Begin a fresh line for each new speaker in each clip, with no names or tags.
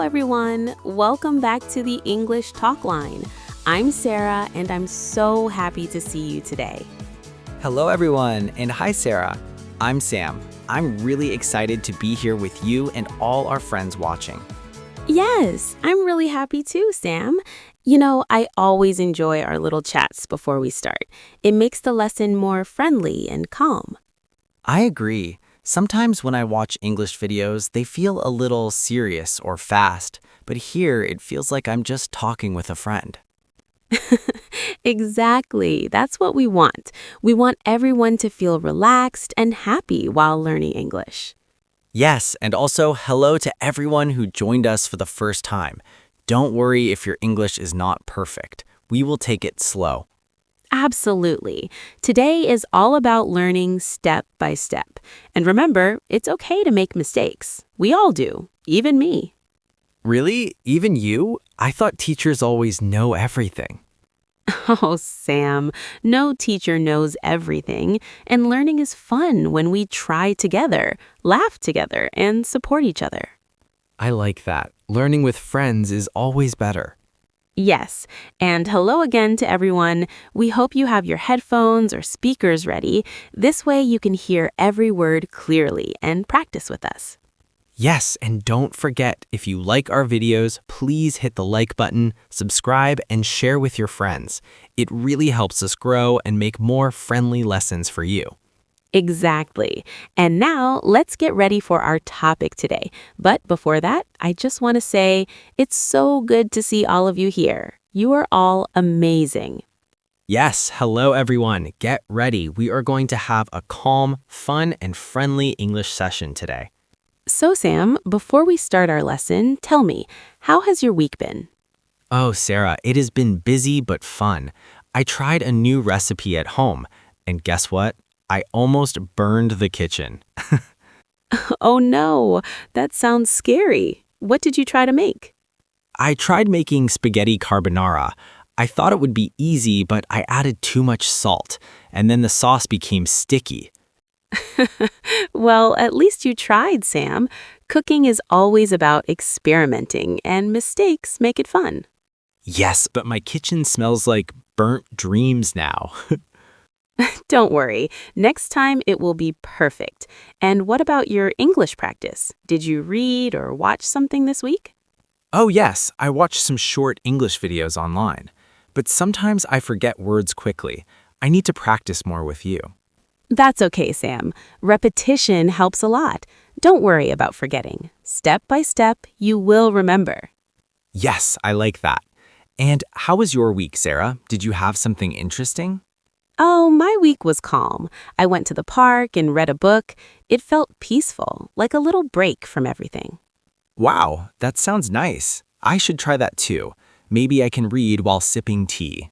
everyone. Welcome back to the English Talk Line. I'm Sarah, and I'm so happy to see you today.
Hello, everyone, and hi, Sarah. I'm Sam. I'm really excited to be here with you and all our friends watching.
Yes, I'm really happy too, Sam. You know, I always enjoy our little chats before we start. It makes the lesson more friendly and calm.
I agree. Sometimes when I watch English videos, they feel a little serious or fast, but here it feels like I'm just talking with a friend.
Exactly. That's what we want. We want everyone to feel relaxed and happy while learning English.
Yes, and also hello to everyone who joined us for the first time. Don't worry if your English is not perfect. We will take it slow.
Absolutely. Today is all about learning step by step. And remember, it's okay to make mistakes. We all do, even me.
Really? Even you? I thought teachers always know everything.
Oh, Sam, no teacher knows everything, and learning is fun when we try together, laugh together, and support each other.
I like that. Learning with friends is always better.
Yes, and hello again to everyone. We hope you have your headphones or speakers ready. This way you can hear every word clearly and practice with us.
Yes, and don't forget, if you like our videos, please hit the like button, subscribe, and share with your friends. It really helps us grow and make more friendly lessons for you.
Exactly. And now let's get ready for our topic today. But before that, I just want to say it's so good to see all of you here. You are all amazing.
Yes, hello everyone. Get ready. We are going to have a calm, fun, and friendly English session today.
So Sam, before we start our lesson, tell me, how has your week been?
Oh, Sarah, it has been busy but fun. I tried a new recipe at home, and guess what? I almost burned the kitchen.
Oh no, that sounds scary. What did you try to make?
I tried making spaghetti carbonara. I thought it would be easy, but I added too much salt, and then the sauce became sticky.
Well, at least you tried, Sam. Cooking is always about experimenting, and mistakes make it fun.
Yes, but my kitchen smells like burnt dreams now.
Don't worry, next time it will be perfect. And what about your English practice? Did you read or watch something this week?
Oh yes, I watched some short English videos online, but sometimes I forget words quickly. I need to practice more with you.
That's okay, Sam. Repetition helps a lot. Don't worry about forgetting. Step by step, you will remember.
Yes, I like that. And how was your week, Sarah? Did you have something interesting?
Oh, my week was calm. I went to the park and read a book. It felt peaceful, like a little break from everything.
Wow, that sounds nice. I should try that too. Maybe I can read while sipping tea.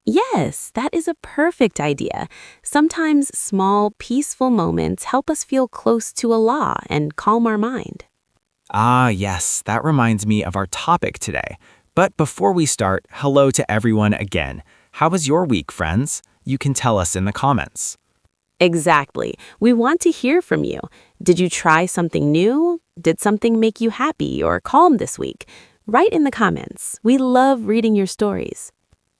Yes, that is a perfect idea. Sometimes small, peaceful moments help us feel close to Allah and calm our mind.
Ah, yes, that reminds me of our topic today. But before we start, hello to everyone again. How was your week, friends? You can tell us in the comments.
Exactly. We want to hear from you. Did you try something new? Did something make you happy or calm this week? Write in the comments. We love reading your stories.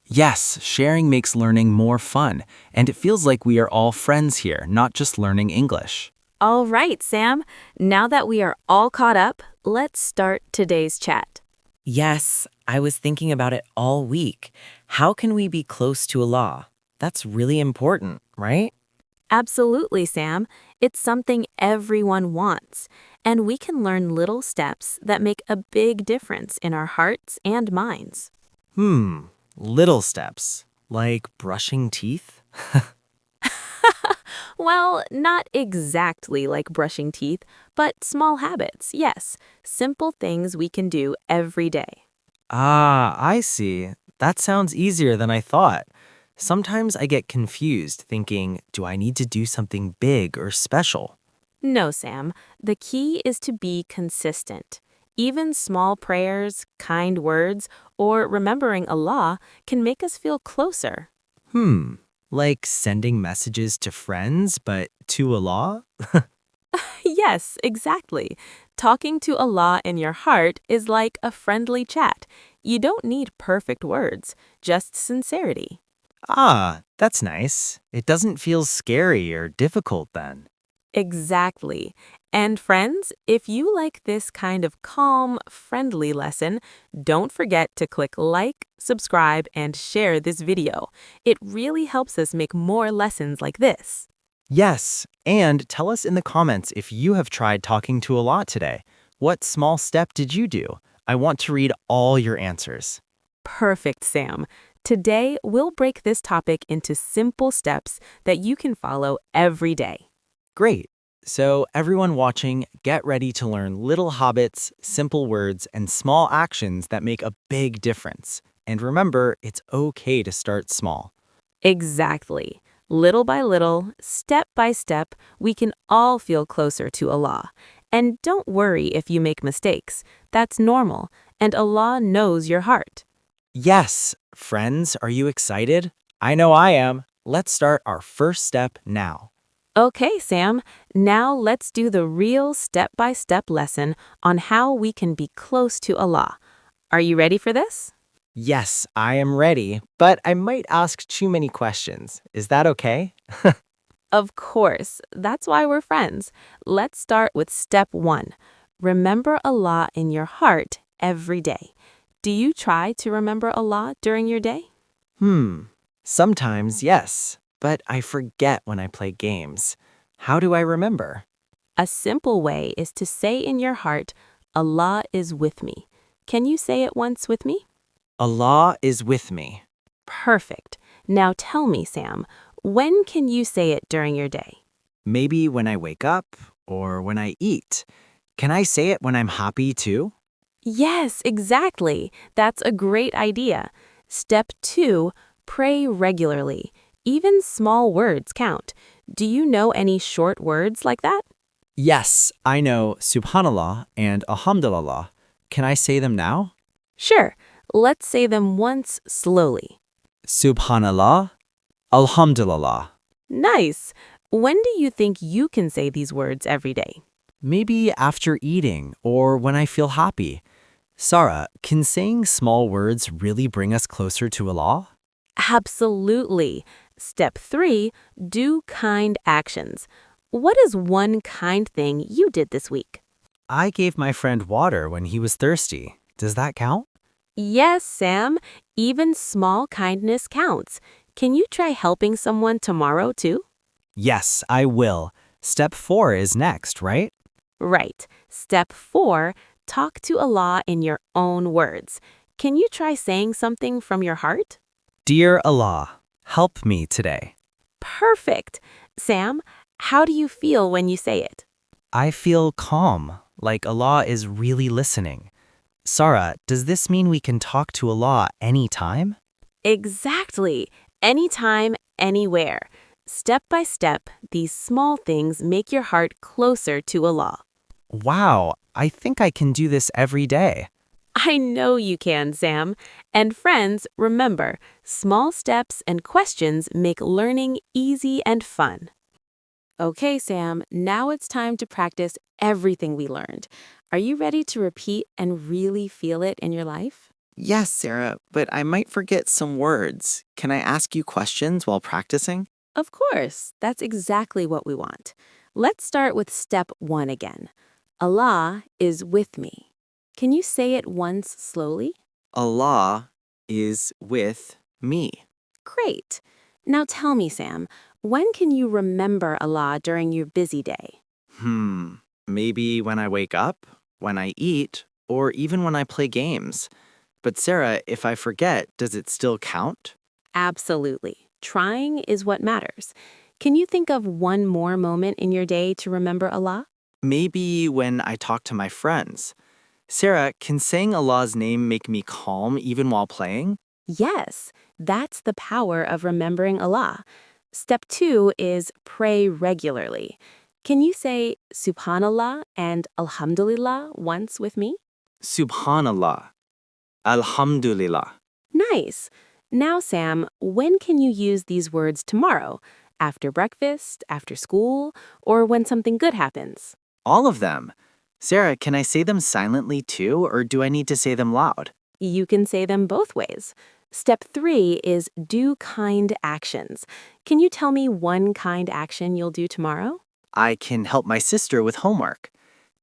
Yes, sharing makes learning more fun, and it feels like we are all friends here, not just learning English.
All right, Sam. Now that we are all caught up, let's start today's chat.
Yes, I was thinking about it all week. How can we be close to Allah? That's really important, right?
Absolutely, Sam. It's something everyone wants, and we can learn little steps that make a big difference in our hearts and minds.
Little steps, like brushing teeth?
Well, not exactly like brushing teeth, but small habits, yes. Simple things we can do every day.
Ah, I see. That sounds easier than I thought. Sometimes I get confused thinking, do I need to do something big or special?
No, Sam. The key is to be consistent. Even small prayers, kind words, or remembering Allah can make us feel closer.
Like sending messages to friends, but to Allah?
Yes, exactly. Talking to Allah in your heart is like a friendly chat. You don't need perfect words, just sincerity.
Ah, that's nice. It doesn't feel scary or difficult then.
Exactly. And friends, if you like this kind of calm, friendly lesson, don't forget to click like, subscribe, and share this video. It really helps us make more lessons like this.
Yes, and tell us in the comments if you have tried talking to Allah today. What small step did you do? I want to read all your answers.
Perfect, Sam. Today, we'll break this topic into simple steps that you can follow every day.
Great. So, everyone watching, get ready to learn little habits, simple words, and small actions that make a big difference. And remember, it's okay to start small.
Exactly. Little by little, step by step, we can all feel closer to Allah. And don't worry if you make mistakes. That's normal, and Allah knows your heart.
Yes, friends, are you excited? I know I am. Let's start our first step now.
Okay, Sam, now let's do the real step-by-step lesson on how we can be close to Allah. Are you ready for this?
Yes, I am ready, but I might ask too many questions. Is that okay?
Of course, that's why we're friends. Let's start with step 1. Remember Allah in your heart every day. Do you try to remember Allah during your day?
Sometimes, yes, but I forget when I play games. How do I remember?
A simple way is to say in your heart, Allah is with me. Can you say it once with me?
Allah is with me.
Perfect. Now tell me, Sam, when can you say it during your day?
Maybe when I wake up or when I eat. Can I say it when I'm happy too?
Yes, exactly. That's a great idea. Step 2, pray regularly. Even small words count. Do you know any short words like that?
Yes, I know Subhanallah and Alhamdulillah. Can I say them now?
Sure. Let's say them once slowly.
Subhanallah, Alhamdulillah.
Nice. When do you think you can say these words every day?
Maybe after eating or when I feel happy. Sarah, can saying small words really bring us closer to Allah?
Absolutely. Step 3, do kind actions. What is one kind thing you did this week?
I gave my friend water when he was thirsty. Does that count?
Yes, Sam. Even small kindness counts. Can you try helping someone tomorrow too?
Yes, I will. Step 4 is next, right?
Right. Step 4, talk to Allah in your own words. Can you try saying something from your heart?
Dear Allah, help me today.
Perfect. Sam, how do you feel when you say it?
I feel calm, like Allah is really listening. Sarah, does this mean we can talk to Allah anytime?
Exactly. Anytime, anywhere. Step by step, these small things make your heart closer to Allah.
Wow, I think I can do this every day.
I know you can, Sam. And friends, remember, small steps and questions make learning easy and fun. Okay, Sam, now it's time to practice everything we learned. Are you ready to repeat and really feel it in your life?
Yes, Sarah, but I might forget some words. Can I ask you questions while practicing?
Of course, that's exactly what we want. Let's start with step 1 again. Allah is with me. Can you say it once slowly?
Allah is with me.
Great. Now tell me, Sam, when can you remember Allah during your busy day?
Maybe when I wake up, when I eat, or even when I play games. But Sarah, if I forget, does it still count?
Absolutely. Trying is what matters. Can you think of one more moment in your day to remember Allah?
Maybe when I talk to my friends. Sarah, can saying Allah's name make me calm even while playing?
Yes, that's the power of remembering Allah. Step 2 is pray regularly. Can you say Subhanallah and Alhamdulillah once with me?
Subhanallah. Alhamdulillah.
Nice. Now, Sam, when can you use these words tomorrow? After breakfast, after school, or when something good happens?
All of them. Sarah, can I say them silently too, or do I need to say them loud?
You can say them both ways. Step 3 is do kind actions. Can you tell me one kind action you'll do tomorrow?
I can help my sister with homework.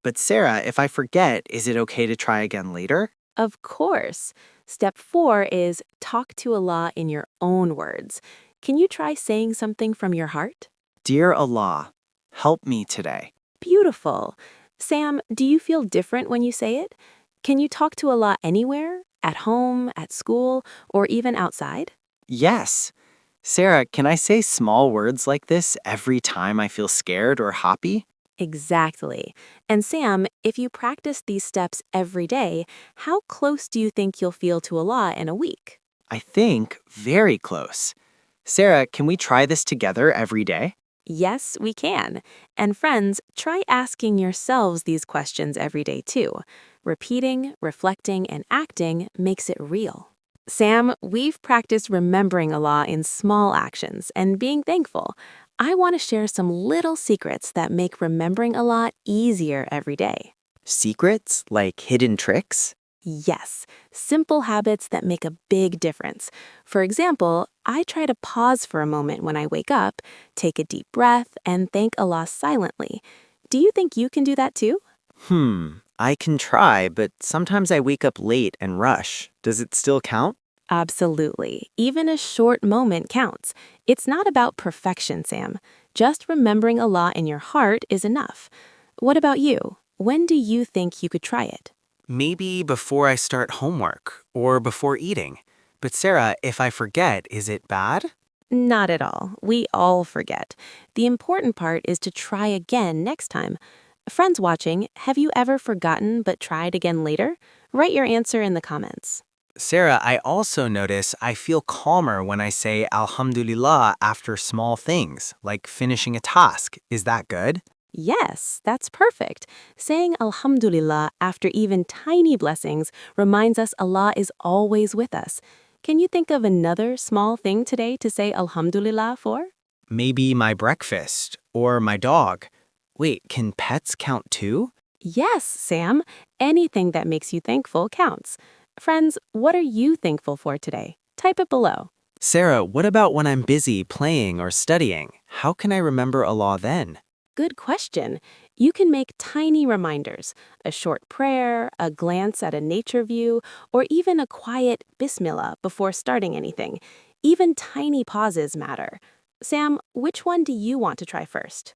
But Sarah, if I forget, is it okay to try again later?
Of course. Step 4 is talk to Allah in your own words. Can you try saying something from your heart?
Dear Allah, help me today.
Beautiful. Sam, do you feel different when you say it? Can you talk to Allah anywhere? At home, at school, or even outside?
Yes. Sarah, can I say small words like this every time I feel scared or happy?
Exactly. And Sam, if you practice these steps every day, how close do you think you'll feel to Allah in a week?
I think very close. Sarah, can we try this together every day?
Yes, we can. And friends, try asking yourselves these questions every day too. Repeating, reflecting, and acting makes it real. Sam, we've practiced remembering Allah in small actions and being thankful. I want to share some little secrets that make remembering Allah easier every day.
Secrets like hidden tricks?
Yes, simple habits that make a big difference. For example, I try to pause for a moment when I wake up, take a deep breath, and thank Allah silently. Do you think you can do that too?
I can try, but sometimes I wake up late and rush. Does it still count?
Absolutely. Even a short moment counts. It's not about perfection, Sam. Just remembering Allah in your heart is enough. What about you? When do you think you could try it?
Maybe before I start homework or before eating. But Sarah, if I forget, is it bad?
Not at all. We all forget. The important part is to try again next time. Friends watching, have you ever forgotten but tried again later? Write your answer in the comments.
Sarah, I also notice I feel calmer when I say Alhamdulillah after small things, like finishing a task. Is that good?
Yes, that's perfect. Saying Alhamdulillah after even tiny blessings reminds us Allah is always with us. Can you think of another small thing today to say Alhamdulillah for?
Maybe my breakfast or my dog. Wait, can pets count too?
Yes, Sam. Anything that makes you thankful counts. Friends, what are you thankful for today? Type it below.
Sarah, what about when I'm busy playing or studying? How can I remember Allah then?
Good question. You can make tiny reminders, a short prayer, a glance at a nature view, or even a quiet Bismillah before starting anything. Even tiny pauses matter. Sam, which one do you want to try first?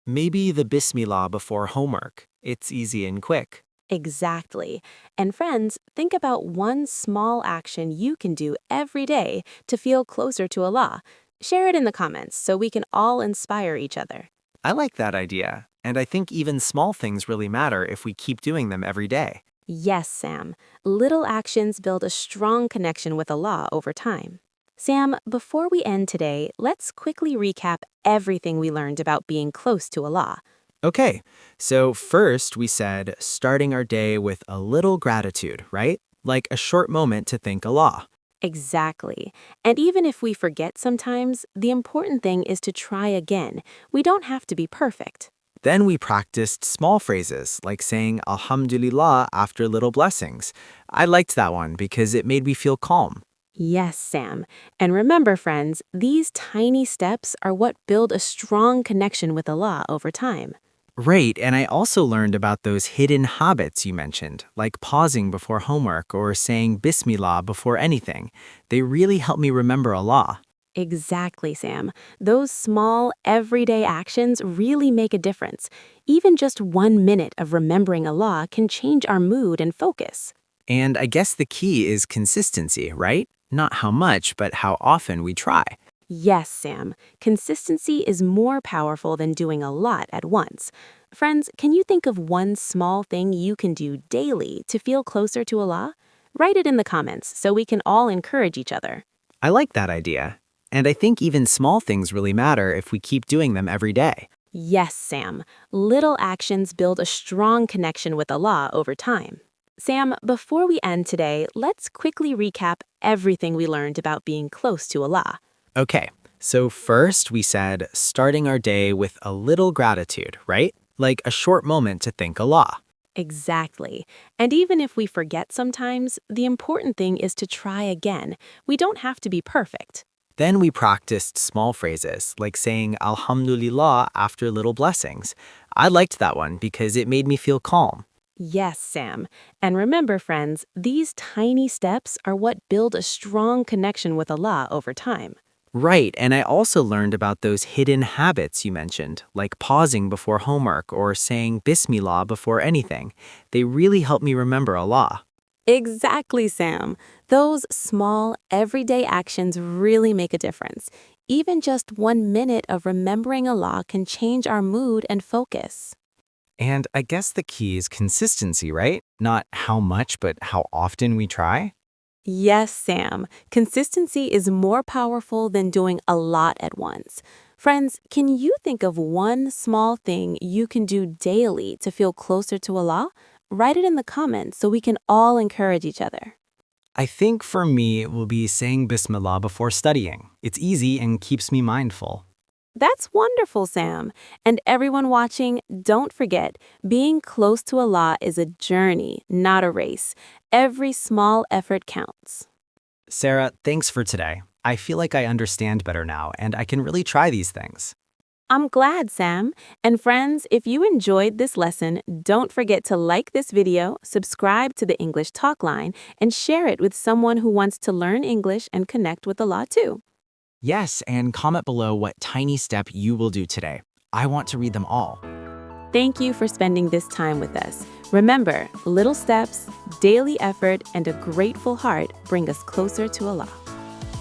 Maybe the Bismillah before homework. It's easy and quick.
Exactly. And friends, think about one small action you can do every day to feel closer to Allah. Share it in the comments so we can all inspire each other.
I like that idea. And I think even small things really matter if we keep doing them every day.
Yes, Sam. Little actions build a strong connection with Allah over time. Sam, before we end today, let's quickly recap everything we learned about being close to Allah.
Okay, so first we said starting our day with a little gratitude, right? Like a short moment to thank Allah.
Exactly. And even if we forget sometimes, the important thing is to try again. We don't have to be perfect.
Then we practiced small phrases like saying Alhamdulillah after little blessings. I liked that one because it made me feel calm.
Yes, Sam. And remember, friends, these tiny steps are what build a strong connection with Allah over time.
Right, and I also learned about those hidden habits you mentioned, like pausing before homework or saying Bismillah before anything. They really help me remember Allah.
Exactly, Sam. Those small, everyday actions really make a difference. Even just 1 minute of remembering Allah can change our mood and focus.
And I guess the key is consistency, right? Not how much, but how often we try.
Yes, Sam. Consistency is more powerful than doing a lot at once. Friends, can you think of one small thing you can do daily to feel closer to Allah? Write it in the comments so we can all encourage each other.
I like that idea. And I think even small things really matter if we keep doing them every day.
Yes, Sam. Little actions build a strong connection with Allah over time. Sam, before we end today, let's quickly recap everything we learned about being close to Allah.
Okay, so first we said starting our day with a little gratitude, right?
like a short moment to thank Allah.
Exactly. And even if we forget sometimes, the important thing is to try again. We don't have to be perfect.
Then we practiced small phrases, like saying Alhamdulillah after little blessings. I liked that one because it made me feel calm.
Yes, Sam. And remember, friends, these tiny steps are what build a strong connection with Allah over time.
Right, and I also learned about those hidden habits you mentioned, like pausing before homework or saying Bismillah before anything. They really help me remember Allah.
Exactly, Sam. Those small, everyday actions really make a difference. Even just 1 minute of remembering Allah can change our mood and focus.
And I guess the key is consistency, right? Not how much, but how often we try.
Yes, Sam. Consistency is more powerful than doing a lot at once. Friends, can you think of one small thing you can do daily to feel closer to Allah? Write it in the comments so we can all encourage each other.
I think for me, it will be saying Bismillah before studying. It's easy and keeps me mindful.
That's wonderful, Sam. And everyone watching, don't forget, being close to Allah is a journey, not a race. Every small effort counts.
Sarah, thanks for today. I feel like I understand better now, and I can really try these things.
I'm glad, Sam. And friends, if you enjoyed this lesson, don't forget to like this video, subscribe to the English Talk Line, and share it with someone who wants to learn English and connect with Allah too.
Yes, and comment below what tiny step you will do today. I want to read them all.
Thank you for spending this time with us. Remember, little steps, daily effort, and a grateful heart bring us closer to Allah.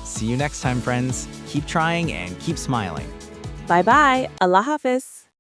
See you next time, friends. Keep trying and keep smiling.
Bye-bye. Allah Hafiz.